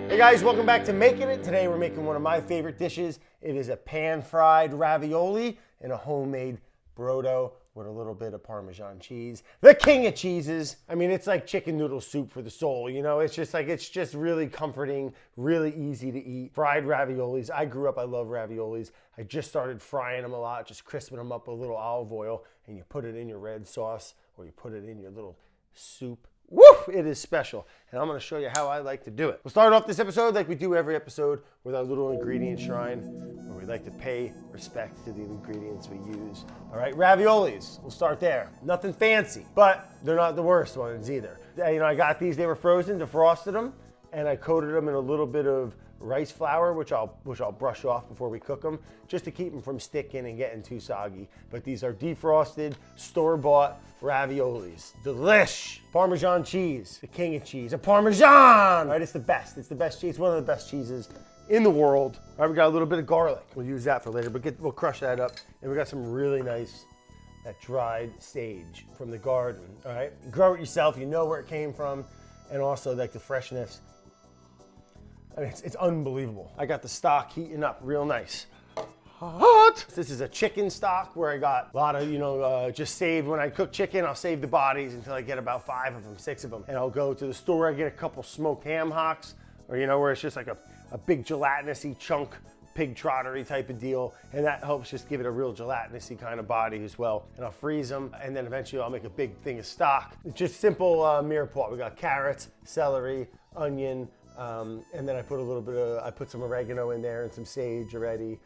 Hey guys, welcome back to Making It. Today we're making one of my favorite dishes. It is a pan-fried ravioli and a homemade brodo with a little bit of Parmesan cheese. The king of cheeses. I mean, it's like chicken noodle soup for the soul, you know? It's just really comforting, really easy to eat. Fried raviolis. I grew up, I love raviolis. I just started frying them a lot, just crisping them up with a little olive oil, and you put it in your red sauce or you put it in your little soup. Woo! It is special, and I'm going to show you how I like to do it. We'll start off this episode like we do every episode with our little ingredient shrine, where we like to pay respect to the ingredients we use. All right, raviolis. We'll start there. Nothing fancy, but they're not the worst ones either. You know, I got these. They were frozen, defrosted them, and I coated them in a little bit of rice flour, which I'll brush off before we cook them, just to keep them from sticking and getting too soggy. But these are defrosted, store-bought raviolis. Delish! Parmesan cheese, the king of cheese. A Parmesan! All right, it's the best. It's the best cheese. One of the best cheeses in the world. All right, we got a little bit of garlic. We'll use that for later, but we'll crush that up. And we got some really nice, that dried sage from the garden. All right, grow it yourself. You know where it came from, and also like the freshness. I mean, it's unbelievable. I got the stock heating up real nice. Hot. This is a chicken stock where I got a lot of, just saved. When I cook chicken, I'll save the bodies until I get about 5 of them, 6 of them. And I'll go to the store, I get a couple smoked ham hocks, or where it's just like a big gelatinous-y chunk, pig trottery type of deal. And that helps just give it a real gelatinous-y kind of body as well. And I'll freeze them, and then eventually I'll make a big thing of stock. It's just simple mirepoix. We got carrots, celery, onion, and then I put a little bit of, I put some oregano in there and some sage already,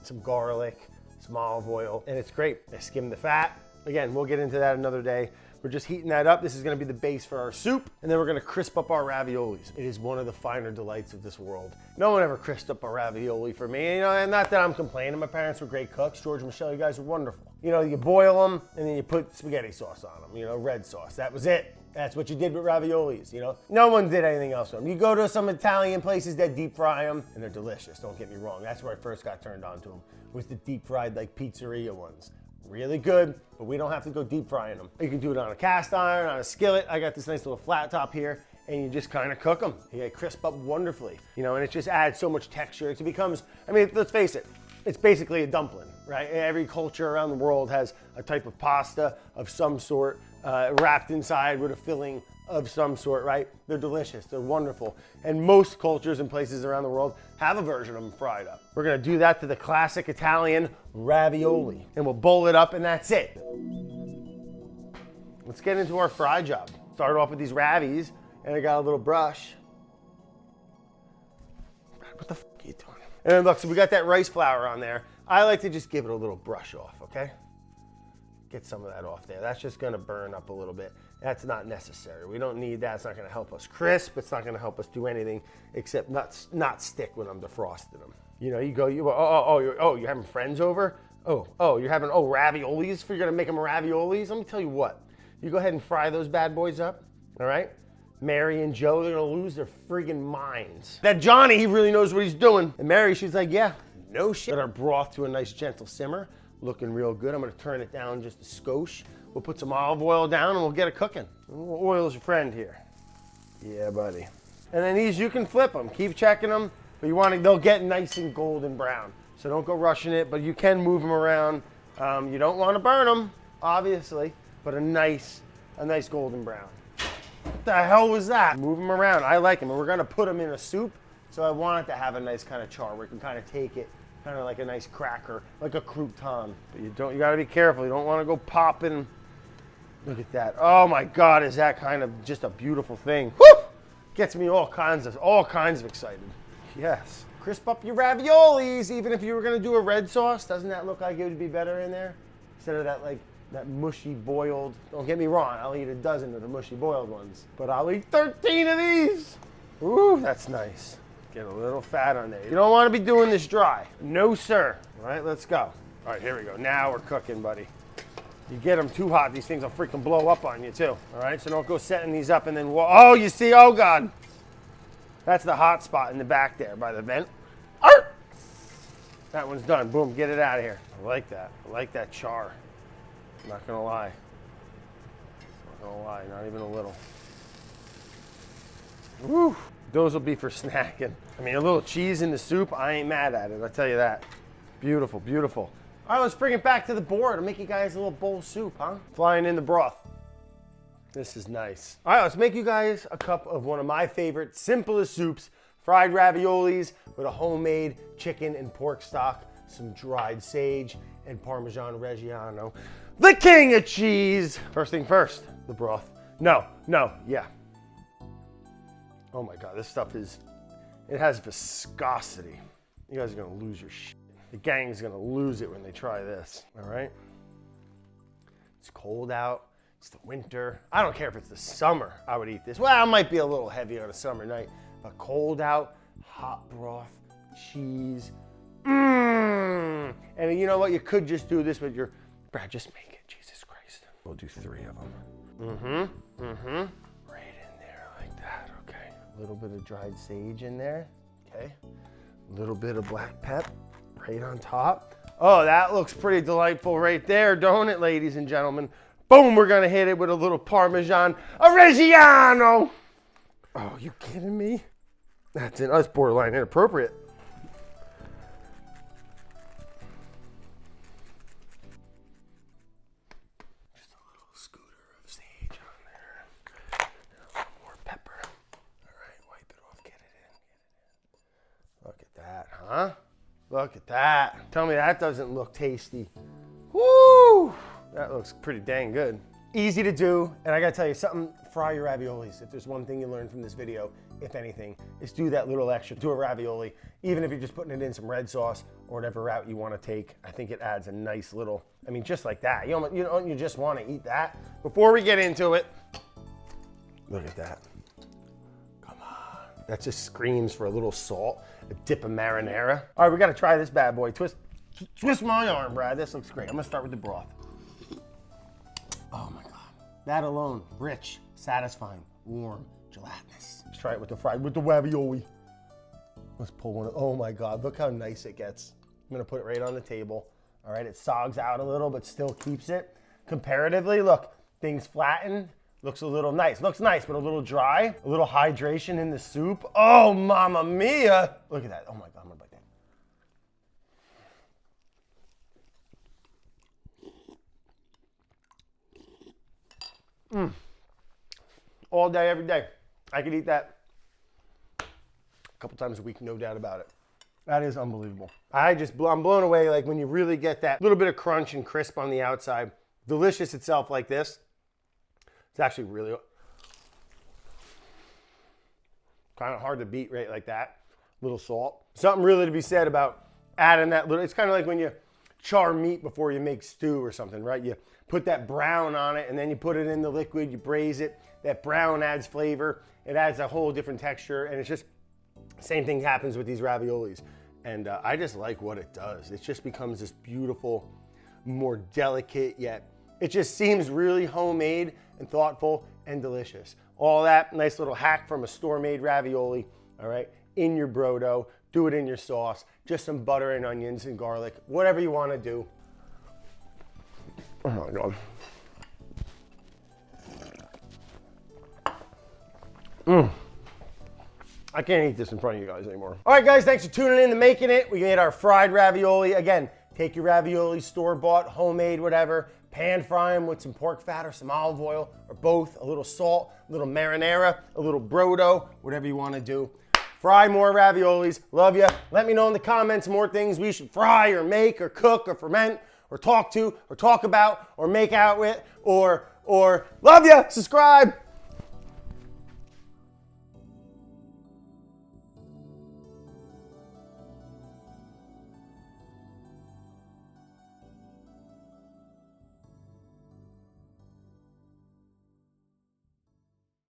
some garlic, some olive oil, and it's great. I skim the fat. Again, we'll get into that another day. We're just heating that up. This is gonna be the base for our soup, and then we're gonna crisp up our raviolis. It is one of the finer delights of this world. No one ever crisped up a ravioli for me, and not that I'm complaining. My parents were great cooks. George and Michelle, you guys are wonderful. You boil them, and then you put spaghetti sauce on them, red sauce. That was it. That's what you did with raviolis, No one did anything else with them. You go to some Italian places that deep fry them, and they're delicious, don't get me wrong. That's where I first got turned on to them, was the deep fried, like pizzeria ones. Really good, but we don't have to go deep frying them. You can do it on a cast iron, on a skillet. I got this nice little flat top here, and you just kind of cook them. They crisp up wonderfully, and it just adds so much texture. It becomes, let's face it, it's basically a dumpling, right? Every culture around the world has a type of pasta of some sort, wrapped inside with a filling of some sort, right? They're delicious, they're wonderful. And most cultures and places around the world have a version of them fried up. We're gonna do that to the classic Italian ravioli, and we'll bowl it up and that's it. Let's get into our fry job. Start off with these ravis, and I got a little brush. What the f are you doing? And then look, so we got that rice flour on there. I like to just give it a little brush off, okay? Get some of that off there. That's just gonna burn up a little bit. That's not necessary. We don't need that. It's not gonna help us crisp. It's not gonna help us do anything except not stick when I'm defrosting them. You're having friends over? You're having, raviolis? You're gonna make them raviolis? Let me tell you what. You go ahead and fry those bad boys up, all right? Mary and Joe, they're gonna lose their friggin' minds. That Johnny, he really knows what he's doing. And Mary, she's like, yeah, no shit. Get our broth to a nice gentle simmer. Looking real good. I'm gonna turn it down just a skosh. We'll put some olive oil down and we'll get it cooking. Oil's your friend here. Yeah, buddy. And then these, you can flip them. Keep checking them, but they'll get nice and golden brown. So don't go rushing it, but you can move them around. You don't wanna burn them, obviously, but a nice golden brown. What the hell was that? Move them around, I like them. And we're gonna put them in a soup, so I want it to have a nice kind of char where you can kind of take it, kind of like a nice cracker, like a crouton. But you gotta be careful. You don't wanna go popping. Look at that. Oh my God, is that kind of just a beautiful thing. Woo! Gets me all kinds of excited. Yes. Crisp up your raviolis, even if you were gonna do a red sauce. Doesn't that look like it would be better in there? Instead of that mushy boiled, don't get me wrong, I'll eat a dozen of the mushy boiled ones, but I'll eat 13 of these. Ooh, that's nice. Get a little fat on there. You don't want to be doing this dry. No, sir. All right, let's go. All right, here we go. Now we're cooking, buddy. You get them too hot, these things will freaking blow up on you too. All right, so don't go setting these up and then, you see, oh God. That's the hot spot in the back there by the vent. Arr! That one's done. Boom, get it out of here. I like that. I like that char. I'm not gonna lie. Not even a little. Woo! Those will be for snacking. I mean, a little cheese in the soup, I ain't mad at it, I'll tell you that. Beautiful, beautiful. All right, let's bring it back to the board. I'll make you guys a little bowl soup, huh? Flying in the broth. This is nice. All right, let's make you guys a cup of one of my favorite, simplest soups, fried raviolis with a homemade chicken and pork stock, some dried sage, and Parmesan Reggiano. The king of cheese. First thing first, the broth. No, yeah. Oh my God, this stuff it has viscosity. You guys are gonna lose your shit. The gang's gonna lose it when they try this, all right? It's cold out, it's the winter. I don't care if it's the summer, I would eat this. Well, it might be a little heavy on a summer night, but cold out, hot broth, cheese. And you know what? You could just do this with your, Brad, just make it, Jesus Christ. We'll do 3 of them. Right in there like that, okay. A little bit of dried sage in there, okay. A little bit of black pep right on top. Oh, that looks pretty delightful right there, don't it, ladies and gentlemen? Boom, we're gonna hit it with a little Parmesan Reggiano. Oh, you kidding me? That's borderline inappropriate. Just a little scooter of sage on there. And a little more pepper. All right, wipe it off, get it in. Look at that, huh? Look at that. Tell me that doesn't look tasty. Woo! That looks pretty dang good. Easy to do, and I gotta tell you something, fry your raviolis. If there's one thing you learned from this video, if anything, is do that little extra to a ravioli, even if you're just putting it in some red sauce or whatever route you wanna take. I think it adds a nice little, I mean, just like that. You just wanna eat that. Before we get into it, look at that. Come on. That just screams for a little salt, a dip of marinara. All right, we gotta try this bad boy. Twist my arm, Brad. This looks great. I'm gonna start with the broth. Oh my God. That alone, rich, satisfying, warm, gelatinous. Let's try it with the ravioli. Let's pull one. Oh my God, look how nice it gets. I'm gonna put it right on the table. All right, it sogs out a little, but still keeps it. Comparatively, look, things flatten. Looks a little nice. Looks nice, but a little dry. A little hydration in the soup. Oh, mamma mia. Look at that. Oh my God, I'm gonna bite that. All day, every day. I could eat that a couple times a week, no doubt about it. That is unbelievable. I'm blown away, like when you really get that little bit of crunch and crisp on the outside. Delicious itself like this. It's actually really kind of hard to beat right like that. Little salt. Something really to be said about adding that little, it's kind of like when you char meat before you make stew or something, right? You put that brown on it and then you put it in the liquid, you braise it. That brown adds flavor. It adds a whole different texture, and it's just, same thing happens with these raviolis. And I just like what it does. It just becomes this beautiful, more delicate, yet it just seems really homemade and thoughtful and delicious. All that nice little hack from a store-made ravioli, all right, in your brodo. Do it in your sauce. Just some butter and onions and garlic, whatever you want to do. Oh my God. I can't eat this in front of you guys anymore. All right, guys, thanks for tuning in to Making It. We made our fried ravioli. Again, take your ravioli, store-bought, homemade, whatever, pan fry them with some pork fat or some olive oil or both, a little salt, a little marinara, a little brodo, whatever you want to do. Fry more raviolis. Love you. Let me know in the comments more things we should fry or make or cook or ferment or talk to or talk about or make out with or love you. Subscribe.